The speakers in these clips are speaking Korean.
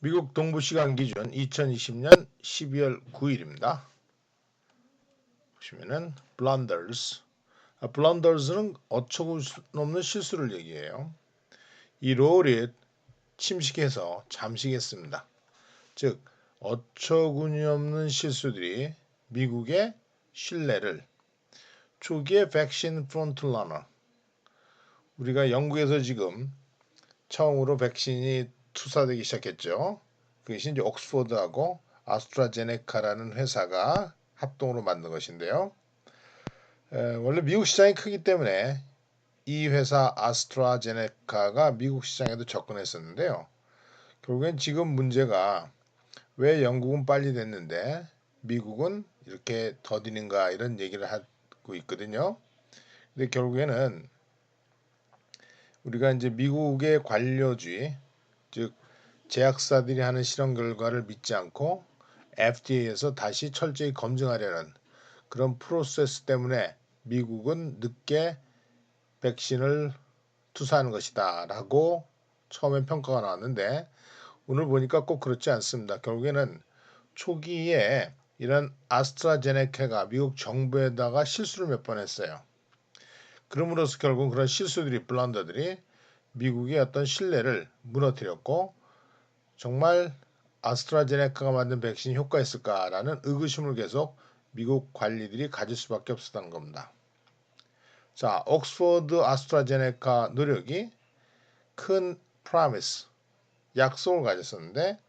미국 동부 시간 기준 2020년 12월 9일입니다. 보시면은 blunders는 어처구니없는 실수를 얘기해요. 이 롤이 침식해서 잠식했습니다. 즉 어처구니없는 실수들이 미국의 신뢰를 초기의 백신 프론트러너, 우리가 영국에서 지금 처음으로 백신이 투사되기 시작했죠. 그것이 이제 옥스포드하고 아스트라제네카라는 회사가 합동으로 만든 것인데요. 원래 미국 시장이 크기 때문에 이 회사 아스트라제네카가 미국 시장에도 접근했었는데요. 결국엔 지금 문제가 왜 영국은 빨리 됐는데 미국은 이렇게 더디는가 이런 얘기를 하고 있거든요. 근데 결국에는 우리가 이제 미국의 관료주의, 즉 제약사들이 하는 실험 결과를 믿지 않고 FDA에서 다시 철저히 검증하려는 그런 프로세스 때문에 미국은 늦게 백신을 투사하는 것이다 라고 처음엔 평가가 나왔는데 오늘 보니까 꼭 그렇지 않습니다. 결국에는 초기에 이런 아스트라제네카가 미국 정부에다가 실수를 몇 번 했어요. 그럼으로써 결국 그런 실수들이 블런더들이 미국의 어떤 신뢰를 무너뜨렸고 정말 아스트라제네카가 만든 백신이 효과있을까라는 의구심을 계속 미국 관리들이 가질 수밖에 없었다는 겁니다. 자, 옥스포드 아스트라제네카 노력이 큰 프라미스, 약속을 가졌었는데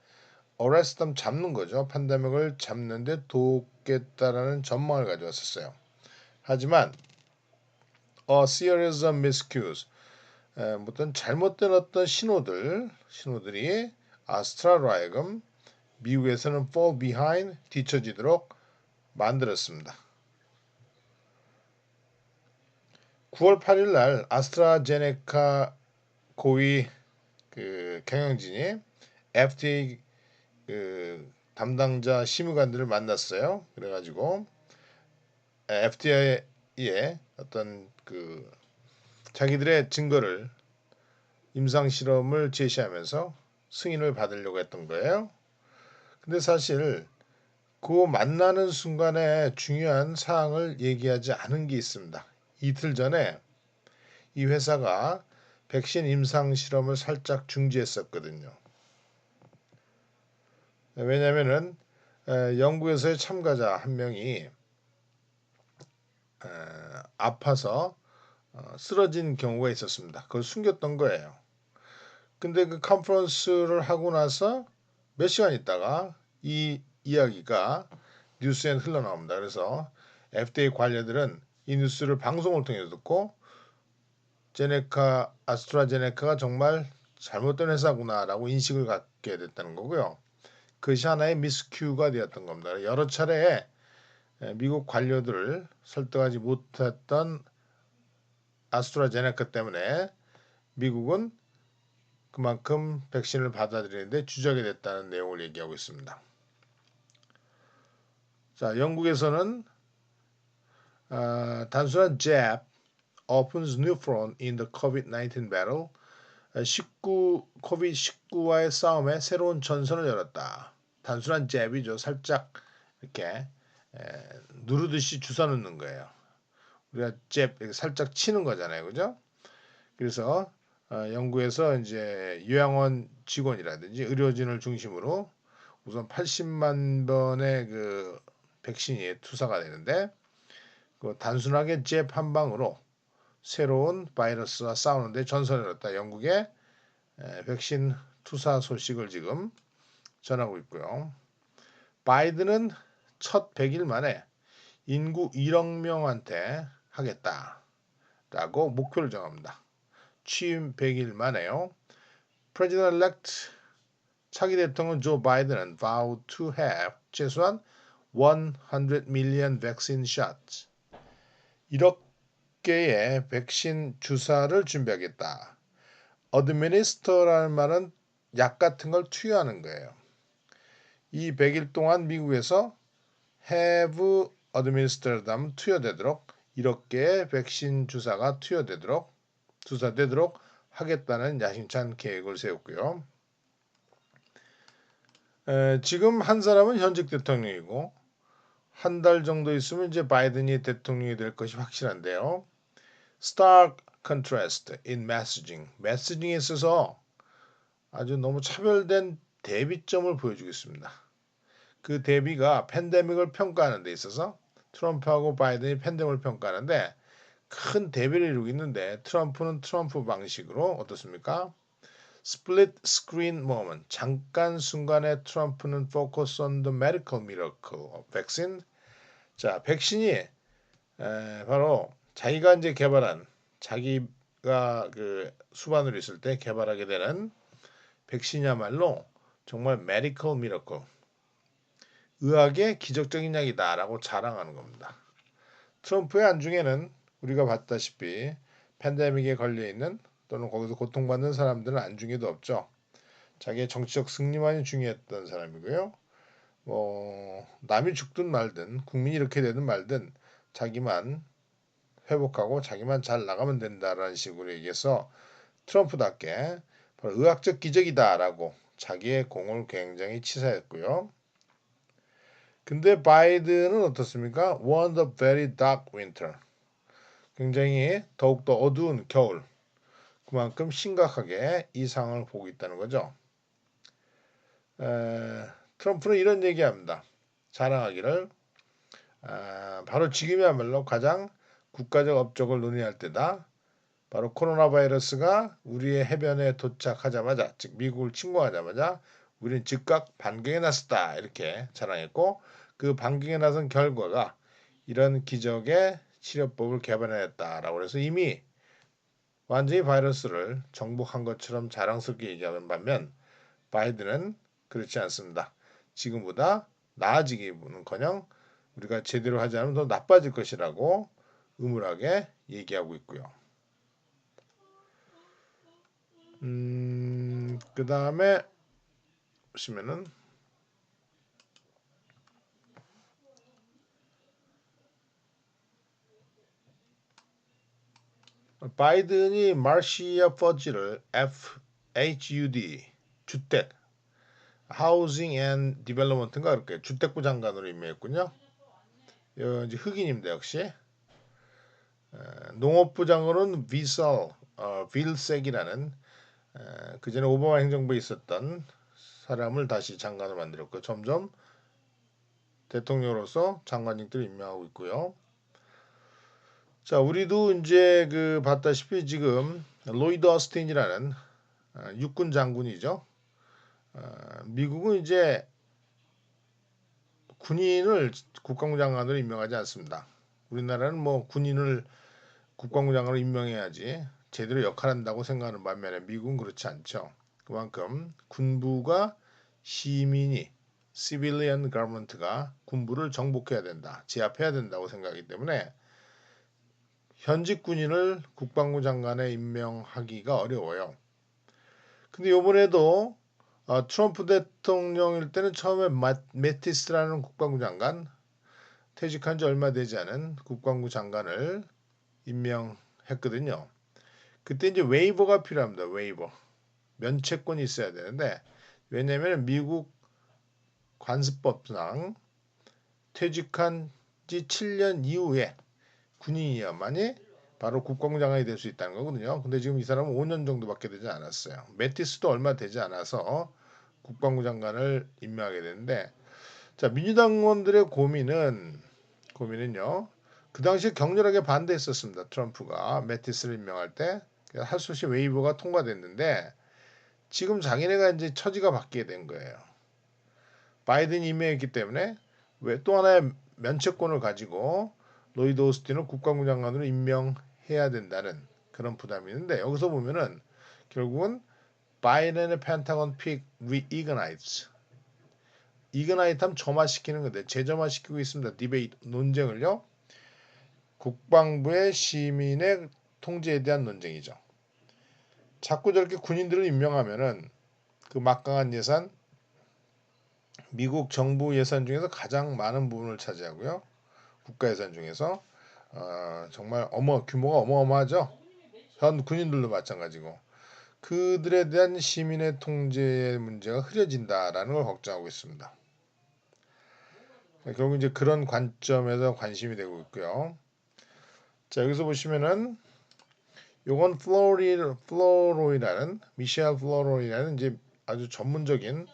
어레스텀 잡는 거죠. 팬데믹을 잡는데 돕겠다라는 전망을 가져왔었어요. 하지만 a series of miscues, 어떤 잘못된 어떤 신호들이 아스트라로 하여금 미국에서는 fall behind, 뒤처지도록 만들었습니다. 9월 8일 날 아스트라제네카 고위 경영진이 FDA 담당자 심의관들을 만났어요. 그래가지고 FDA의 어떤 자기들의 증거를 임상 실험을 제시하면서 승인을 받으려고 했던 거예요. 근데 사실 그 만나는 순간에 중요한 사항을 얘기하지 않은 게 있습니다. 이틀 전에 이 회사가 백신 임상 실험을 살짝 중지했었거든요. 왜냐하면은 영국에서의 참가자 한 명이 아파서 쓰러진 경우가 있었습니다. 그걸 숨겼던 거예요. 근데 그 컨퍼런스를 하고 나서 몇 시간 있다가 이 이야기가 뉴스에 흘러나옵니다. 그래서 FDA 관료들은 이 뉴스를 방송을 통해 듣고 아스트라제네카가 정말 잘못된 회사구나라고 인식을 갖게 됐다는 거고요. 그것이 하나의 미스큐가 되었던 겁니다. 여러 차례 미국 관료들을 설득하지 못했던 아스트라제네카 때문에 미국은 그만큼 백신을 받아들이는데 주저하게 됐다는 내용을 얘기하고 있습니다. 자, 영국에서는 단순한 jab opens new front in the COVID-19 battle. 코비드19와의 싸움에 새로운 전선을 열었다. 단순한 잽이죠. 살짝 이렇게 누르듯이 주사 넣는 거예요. 우리가 잽 이렇게 살짝 치는 거잖아요, 그죠? 그래서 영국에서 이제 요양원 직원이라든지 의료진을 중심으로 우선 80만 번의 백신이 투사가 되는데 단순하게 잽 한 방으로 새로운 바이러스와 싸우는데 전선을 열었다. 영국의 백신 투사 소식을 지금 전하고 있고요. 바이든은 첫 100일 만에 인구 1억 명한테 하겠다라고 목표를 정합니다. 취임 100일 만에요. President-elect 차기 대통령 조 바이든은 vowed to have 최소한 100 million vaccine shots. 1억 개의 백신 주사를 준비하겠다. administer라는 말은 약 같은 걸 투여하는 거예요. 이 100일 동안 미국에서 have administered 하면 투여되도록 1억 개의 백신 주사가 투사되도록 하겠다는 야심찬 계획을 세웠고요. 지금 한 사람은 현직 대통령이고 한 달 정도 있으면 이제 바이든이 대통령이 될 것이 확실한데요. Stark contrast in messaging. 메시징에 있어서 아주 너무 차별된 대비점을 보여주겠습니다. 그 대비가 팬데믹을 평가하는 데 있어서 트럼프하고 바이든이 팬데믹을 평가하는데 큰 대비를 이루고 있는데 트럼프는 트럼프 방식으로 어떻습니까? Split screen moment. 잠깐 순간에 트럼프는 focus on the medical miracle of vaccine. 자, 백신이 바로 자기가 이제 개발한 자기가 그 수반으로 있을 때 개발하게 되는 백신이야말로 정말 메디컬 미러클 의학의 기적적인 약이다라고 자랑하는 겁니다. 트럼프의 안중에는 우리가 봤다시피 팬데믹에 걸려 있는 또는 거기서 고통받는 사람들은 안중에도 없죠. 자기의 정치적 승리만이 중요했던 사람이고요. 남이 죽든 말든 국민이 이렇게 되든 말든 자기만 회복하고 자기만 잘 나가면 된다라는 식으로 얘기해서 트럼프답게 바로 의학적 기적이다라고 자기의 공을 굉장히 치사했고요. 근데 바이든은 어떻습니까? Want a very dark winter. 굉장히 더욱더 어두운 겨울. 그만큼 심각하게 이 상황을 보고 있다는 거죠. 트럼프는 이런 얘기합니다. 자랑하기를 바로 지금이야말로 가장 국가적 업적을 논의할 때다. 바로 코로나 바이러스가 우리의 해변에 도착하자마자, 즉 미국을 침공하자마자 우리는 즉각 반경에 나섰다 이렇게 자랑했고 그 반경에 나선 결과가 이런 기적의 치료법을 개발해냈다라고 해서 이미 완전히 바이러스를 정복한 것처럼 자랑스럽게 얘기하는 반면 바이든은 그렇지 않습니다. 지금보다 나아지기는커녕 우리가 제대로 하지 않으면 더 나빠질 것이라고 음울하게 얘기하고 있고요. 그 다음에 보시면은 바이든이 마시아 퍼지를 FHUD 주택 하우징 앤 디벨롭먼트인가 그렇게 주택부 장관으로 임명했군요. 이제 흑인입니다 역시. 농업부 장관은 빌색이라는 그전에 오바마 행정부에 있었던 사람을 다시 장관을 만들었고 점점 대통령으로서 장관직들을 임명하고 있고요. 자, 우리도 이제 그 봤다시피 지금 로이드 어스틴이라는 육군 장군이죠. 미국은 이제 군인을 국방부 장관으로 임명하지 않습니다. 우리나라는 뭐 군인을 국방부 장관으로 임명해야지 제대로 역할한다고 생각하는 반면에 미국은 그렇지 않죠. 그만큼 군부가 시민이 civilian government가 군부를 정복해야 된다, 제압해야 된다고 생각하기 때문에 현직 군인을 국방부 장관에 임명하기가 어려워요. 근데 이번에도 트럼프 대통령일 때는 처음에 매티스라는 국방부 장관 퇴직한 지 얼마 되지 않은 국방부 장관을 임명했거든요. 그때 이제 웨이버가 필요합니다. 웨이버. 면책권이 있어야 되는데 왜냐하면 미국 관습법상 퇴직한 지 7년 이후에 군인이야만이 바로 국방부 장관이 될 수 있다는 거거든요. 근데 지금 이 사람은 5년 정도밖에 되지 않았어요. 매티스도 얼마 되지 않아서 국방부 장관을 임명하게 되는데 자 민주당 의원들의 고민은요. 그 당시에 격렬하게 반대했었습니다. 트럼프가 매티스를 임명할 때 할 수 없이 웨이버가 통과됐는데 지금 자기네가 이제 처지가 바뀌게 된 거예요. 바이든이 임명했기 때문에 왜 또 하나의 면책권을 가지고 로이드 오스틴을 국방부 장관으로 임명해야 된다는 그런 부담이 있는데 여기서 보면은 결국은 바이든의 펜타곤 픽 리이그나이트 이그나이트하면 점화시키는 건데 재점화시키고 있습니다. 디베이트 논쟁을요. 국방부의 시민의 통제에 대한 논쟁이죠. 자꾸 저렇게 군인들을 임명하면은 그 막강한 예산 미국 정부 예산 중에서 가장 많은 부분을 차지하고요. 국가 예산 중에서 정말 규모가 어마어마하죠. 현 군인들도 마찬가지고. 그들에 대한 시민의 통제의 문제가 흐려진다라는 걸 걱정하고 있습니다. 결국 이제 그런 관점에서 관심이 되고 있고요. 자, 여기서 보시면은 요건 플로로이라는 미셸 플로로이라는 이제 아주 전문적인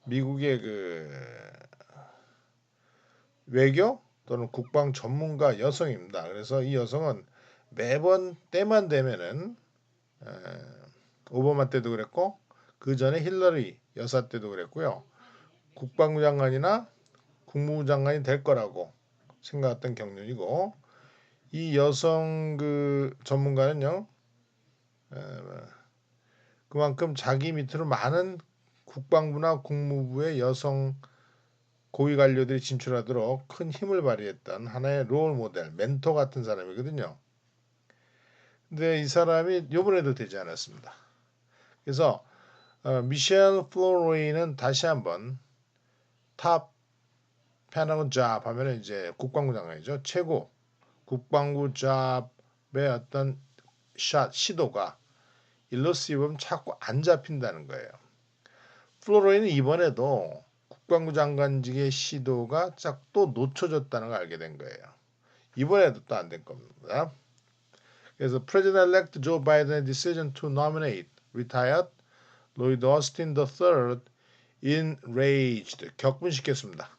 미국의 그 외교 또는 국방 전문가 여성입니다. 그래서 이 여성은 매번 때만 되면은 오바마 때도 그랬고 그 전에 힐러리 여사 때도 그랬고요. 국방부 장관이나 국무부 장관이 될 거라고 생각했던 경륜이고 이 여성 그 전문가는요 그만큼 자기 밑으로 많은 국방부나 국무부의 여성 고위 관료들이 진출하도록 큰 힘을 발휘했던 하나의 롤 모델, 멘토 같은 사람이거든요. 근데 이 사람이 요번에도 되지 않았습니다. 그래서 미셸 플로로이는 다시 한번 탑 페나곤 잡 하면 이제 국방부 장관이죠. 최고 국방부 잡의 어떤 시도가 일러스티브면 자꾸 안 잡힌다는 거예요. 플로로이는 이번에도 국방부 장관직의 시도가 쫙 또 놓쳐졌다는 걸 알게 된 거예요. 이번에도 또 안 된 겁니다. 그래서 President-elect Joe Biden의 decision to nominate retired Lloyd Austin III enraged 격분시켰습니다.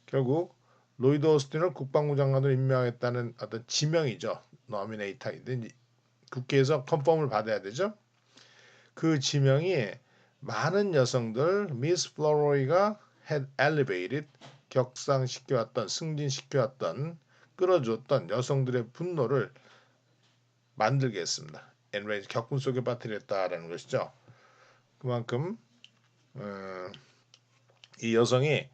결국 로이드 오스틴을 국방부 장관으로 임명하겠다는 어떤 지명이죠. 노미네이트 국회에서 컨펌을 받아야 되죠. 그 지명이 많은 여성들 미스 플로로이가 had elevated 격상시켜왔던 승진시켜왔던 끌어줬던 여성들의 분노를 만들게 했습니다. enrage 격분 속에 빠뜨렸다라는 것이죠. 그만큼 이 여성이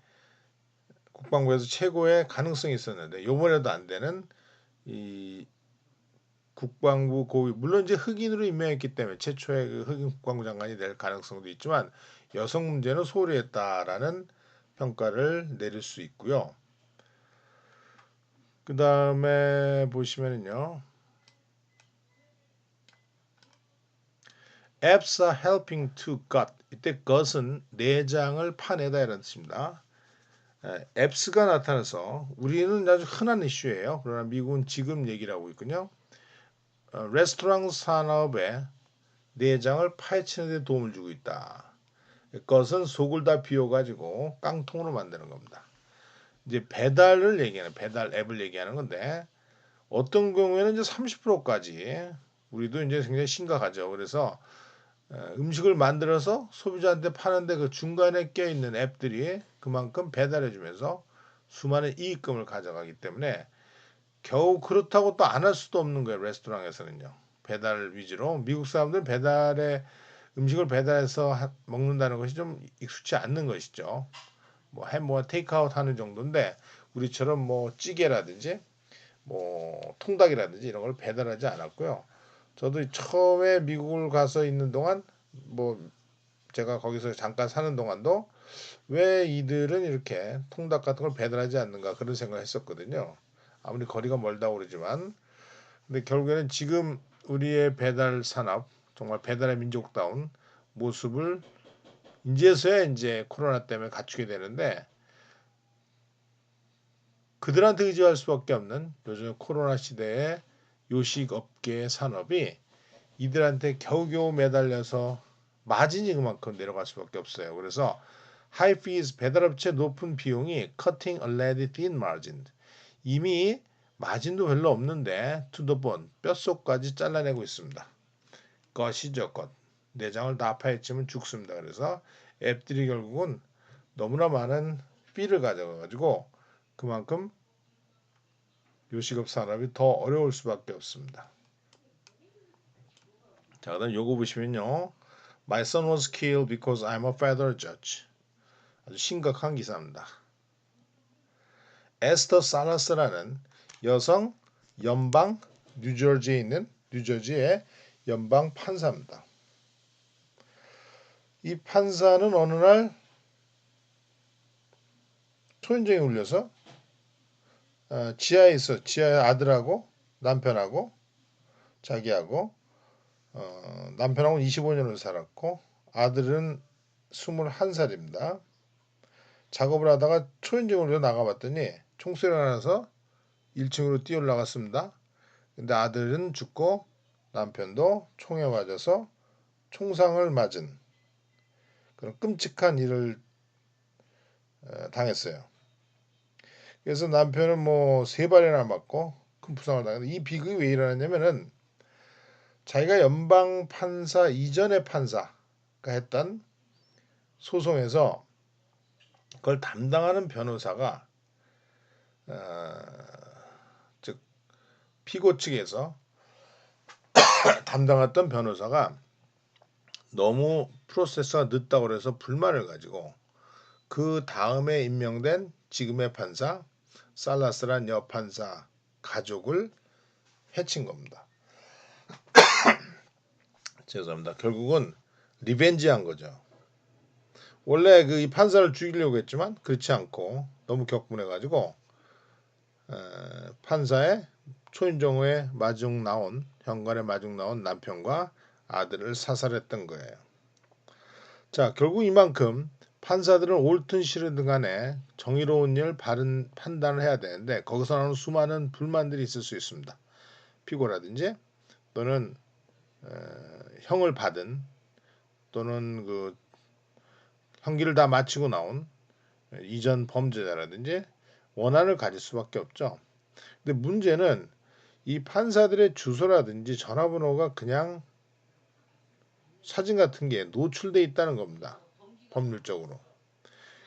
국방부에서 최고의 가능성이 있었는데 이번에도 안 되는 이 국방부 고위 물론 이제 흑인으로 임명했기 때문에 최초의 그 흑인 국방부 장관이 될 가능성도 있지만 여성 문제는 소홀히 했다라는 평가를 내릴 수 있고요. 그 다음에 보시면은요. Apps are helping to gut. 이때 gut은 내장을 파내다 이런 뜻입니다. 앱스가 나타나서 우리는 아주 흔한 이슈예요. 그러나 미국은 지금 얘기를 하고 있군요. 레스토랑 산업의 내장을 파헤치는 데 도움을 주고 있다. 그것은 속을 다 비워가지고 깡통으로 만드는 겁니다. 이제 배달을 얘기하는 배달 앱을 얘기하는 건데 어떤 경우에는 이제 30%까지 우리도 이제 굉장히 심각하죠. 그래서 음식을 만들어서 소비자한테 파는데 그 중간에 껴있는 앱들이 그만큼 배달해주면서 수많은 이익금을 가져가기 때문에 겨우 그렇다고 또 안 할 수도 없는 거예요. 레스토랑에서는요. 배달 위주로 미국 사람들은 배달에 음식을 배달해서 먹는다는 것이 좀 익숙치 않는 것이죠. 뭐 테이크아웃 하는 정도인데 우리처럼 뭐 찌개라든지 뭐 통닭이라든지 이런 걸 배달하지 않았고요. 저도 처음에 미국을 가서 있는 동안 뭐 제가 거기서 잠깐 사는 동안도 왜 이들은 이렇게 통닭 같은 걸 배달하지 않는가 그런 생각을 했었거든요. 아무리 거리가 멀다고 그러지만 근데 결국에는 지금 우리의 배달 산업 정말 배달의 민족다운 모습을 이제서야 이제 코로나 때문에 갖추게 되는데 그들한테 의지할 수밖에 없는 요즘 코로나 시대의 요식업계의 산업이 이들한테 겨우겨우 매달려서 마진이 그만큼 내려갈 수밖에 없어요. 그래서 high fees 배달업체 높은 비용이 cutting already thin margin 이미 마진도 별로 없는데 to the bone 뼛속까지 잘라내고 있습니다. 것이죠 것 내장을 다 파헤치면 죽습니다. 그래서 앱들이 결국은 너무나 많은 피를 가져가가지고 그만큼 요식업 산업이 더 어려울 수밖에 없습니다. 자, 그다음 요거 보시면요. My son was killed because I'm a federal judge. 아주 심각한 기사입니다. 에스터 살라스라는 여성 연방 뉴저지에 있는 뉴저지의 연방 판사입니다. 이 판사는 어느 날 초인종에 울려서 지하에 아들하고 남편하고 자기하고 남편하고 25년을 살았고 아들은 21살입니다. 작업을 하다가 초인종으로 나가봤더니 총소리가 나서 1층으로 뛰어 올라갔습니다. 근데 아들은 죽고 남편도 총에 맞아서 총상을 맞은 그런 끔찍한 일을 당했어요. 그래서 남편은 뭐 3발이나 맞고 큰 부상을 당했는데 이 비극이 왜 일어났냐면은 자기가 연방 판사 이전의 판사가 했던 소송에서 그걸 담당하는 변호사가 즉 피고 측에서 담당했던 변호사가 너무 프로세스가 늦다고 그래서 불만을 가지고 그 다음에 임명된 지금의 판사 살라스란 여판사 가족을 해친 겁니다. 죄송합니다. 결국은 리벤지한 거죠. 원래 그 이 판사를 죽이려고 했지만 그렇지 않고 너무 격분해가지고 판사의 초인종에 마중 나온 현관에 마중 나온 남편과 아들을 사살했던 거예요. 자, 결국 이만큼 판사들은 옳든 싫든 간에 정의로운 일, 바른 판단을 해야 되는데 거기서 나오는 수많은 불만들이 있을 수 있습니다. 피고라든지 또는 형을 받은 또는 그 형기를 다 마치고 나온 이전 범죄자라든지 원한을 가질 수밖에 없죠. 근데 문제는 이 판사들의 주소라든지 전화번호가 그냥 사진 같은 게 노출돼 있다는 겁니다. 법률적으로.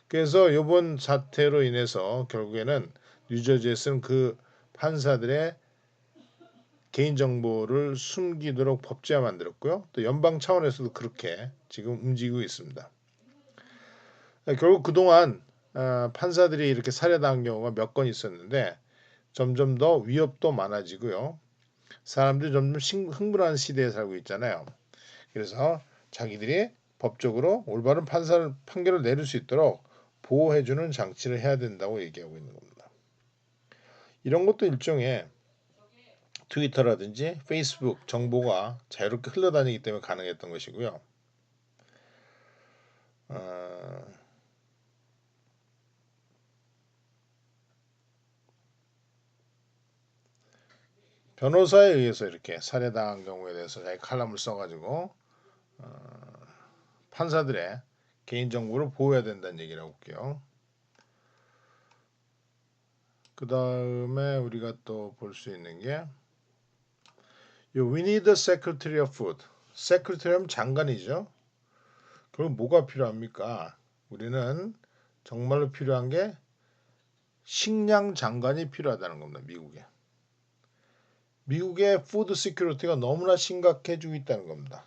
그래서 이번 사태로 인해서 결국에는 뉴저지에서는 그 판사들의 개인정보를 숨기도록 법제화 만들었고요. 또 연방 차원에서도 그렇게 지금 움직이고 있습니다. 결국 그동안 판사들이 이렇게 살해당한 경우가 몇 건 있었는데 점점 더 위협도 많아지고요. 사람들이 점점 흥분하는 시대에 살고 있잖아요. 그래서 자기들이 법적으로 올바른 판결을 내릴 수 있도록 보호해주는 장치를 해야 된다고 얘기하고 있는 겁니다. 이런 것도 일종의 트위터라든지 페이스북 정보가 자유롭게 흘러다니기 때문에 가능했던 것이고요. 변호사에 의해서 이렇게 살해당한 경우에 대해서 자기 칼럼을 써가지고 판사들의 개인정보를 보호해야 된다는 얘기를 하고 있고요. 그 다음에 우리가 또 볼 수 있는 게 We need a secretary of food. secretary 하면 장관이죠. 그럼 뭐가 필요합니까? 우리는 정말로 필요한 게 식량 장관이 필요하다는 겁니다. 미국에. 미국의 푸드 시큐리티가 너무나 심각해지고 있다는 겁니다.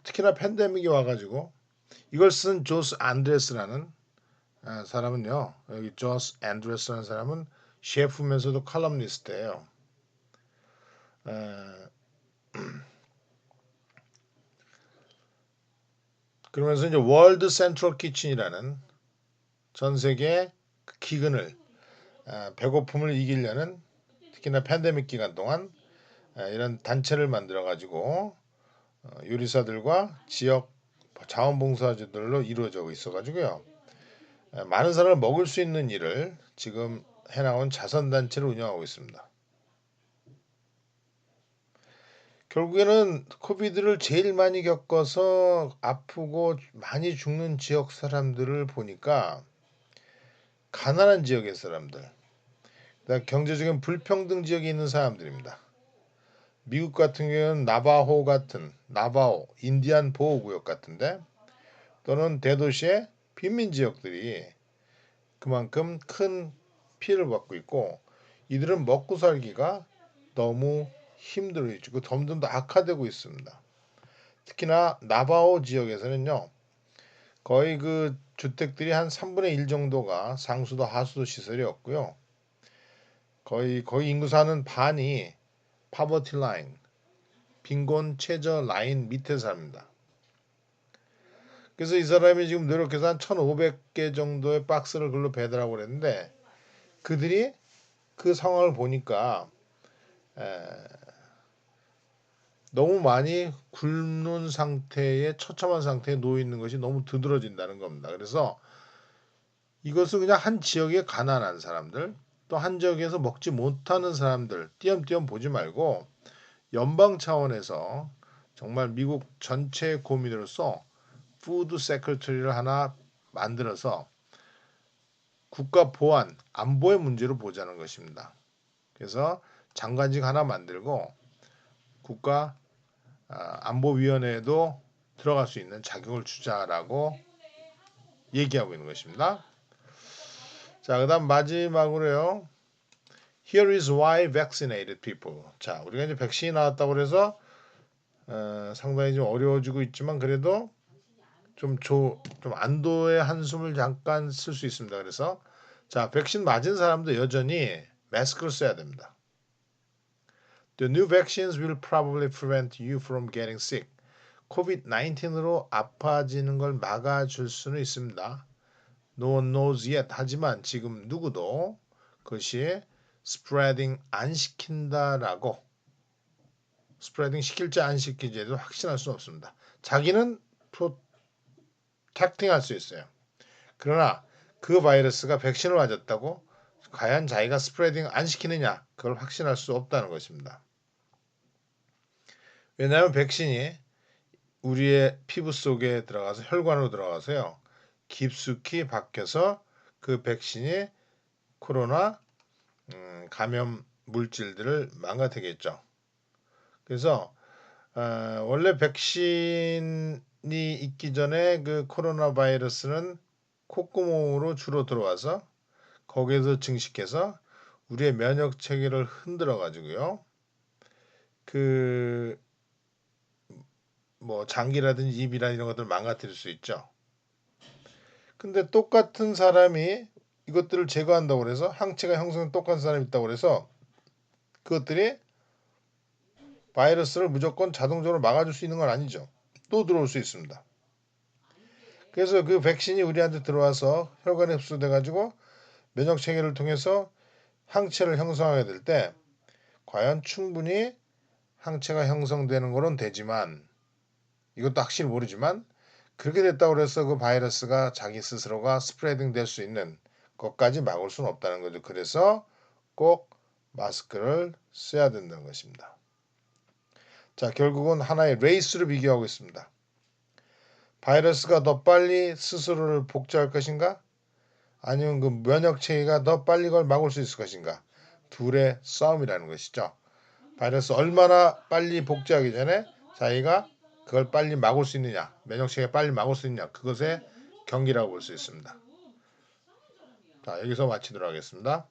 특히나 팬데믹이 와가지고 이걸 쓴 조스 안드레스라는 사람은요. 여기 조스 안드레스라는 사람은 셰프면서도 칼럼니스트예요. 그러면서 이제 월드 센트럴 키친이라는 전 세계 기근을 배고픔을 이기려는 특히나 팬데믹 기간 동안 이런 단체를 만들어 가지고 요리사들과 지역 자원봉사자들로 이루어져 있어 가지고요. 많은 사람을 먹을 수 있는 일을 지금 해나온 자선단체를 운영하고 있습니다. 결국에는 코비드를 제일 많이 겪어서 아프고 많이 죽는 지역 사람들을 보니까 가난한 지역의 사람들, 경제적인 불평등 지역에 있는 사람들입니다. 미국 같은 경우는 나바호, 인디안 보호구역 같은데 또는 대도시의 빈민 지역들이 그만큼 큰 피해를 받고 있고 이들은 먹고 살기가 너무 힘들어지고 점점 더 악화되고 있습니다. 특히나 나바호 지역에서는요. 거의 그 주택들이 한 3분의 1 정도가 상수도 하수도 시설이 없고요. 거의 인구 사는 반이 파버티 라인, 빈곤 최저 라인 밑에 삽니다. 그래서 이 사람이 지금 노력해서 한 1,500개 정도의 박스를 글로 배달하고 그랬는데 그들이 그 상황을 보니까 너무 많이 굶는 상태에 처참한 상태에 놓여 있는 것이 너무 두드러진다는 겁니다. 그래서 이것을 그냥 한 지역의 가난한 사람들, 또 한 지역에서 먹지 못하는 사람들 띄엄띄엄 보지 말고 연방 차원에서 정말 미국 전체의 고민으로서 푸드 세크리터리를 하나 만들어서 국가 보안, 안보의 문제로 보자는 것입니다. 그래서 장관직 하나 만들고 국가 안보위원회에도 들어갈 수 있는 자격을 주자라고 얘기하고 있는 것입니다. 자, 그다음 마지막으로요. Here is why vaccinated people. 자, 우리가 이제 백신이 나왔다고 그래서 상당히 좀 어려워지고 있지만 그래도 좀 안도의 한숨을 잠깐 쓸 수 있습니다. 그래서 자, 백신 맞은 사람도 여전히 마스크를 써야 됩니다. The new vaccines will probably prevent you from getting sick. COVID-19으로 아파지는 걸 막아줄 수는 있습니다. No one knows yet. 하지만 지금 누구도 그것이 spreading 안 시킨다라고 spreading 시킬지 안 시킬지에도 확신할 수 없습니다. 자기는 protecting 할 수 있어요. 그러나 그 바이러스가 백신을 맞았다고 과연 자기가 스프레딩 안 시키느냐 그걸 확신할 수 없다는 것입니다. 왜냐하면 백신이 우리의 피부 속에 들어가서 혈관으로 들어가서요. 깊숙이 박혀서 그 백신이 코로나 감염 물질들을 망가뜨리겠죠. 그래서 원래 백신이 있기 전에 그 코로나 바이러스는 콧구멍으로 주로 들어와서 거기에서 증식해서 우리의 면역 체계를 흔들어 가지고요. 그 뭐 장기라든지 입이나 이런 것들 망가뜨릴 수 있죠. 근데 똑같은 사람이 이것들을 제거한다고 그래서 항체가 형성된 똑같은 사람이 있다고 그래서 그것들이 바이러스를 무조건 자동적으로 막아줄 수 있는 건 아니죠. 또 들어올 수 있습니다. 그래서 그 백신이 우리한테 들어와서 혈관에 흡수돼 가지고 면역 체계를 통해서 항체를 형성하게 될 때 과연 충분히 항체가 형성되는 거는 되지만 이것도 확실히 모르지만 그렇게 됐다고 해서 그 바이러스가 자기 스스로가 스프레딩 될 수 있는 것까지 막을 수는 없다는 거죠. 그래서 꼭 마스크를 써야 된다는 것입니다. 자, 결국은 하나의 레이스를 비교하고 있습니다. 바이러스가 더 빨리 스스로를 복제할 것인가? 아니면 그 면역 체계가 더 빨리 그걸 막을 수 있을 것인가? 둘의 싸움이라는 것이죠. 바이러스 얼마나 빨리 복제하기 전에 자기가 그걸 빨리 막을 수 있느냐, 면역체계가 빨리 막을 수 있느냐, 그것의 경기라고 볼 수 있습니다. 자, 여기서 마치도록 하겠습니다.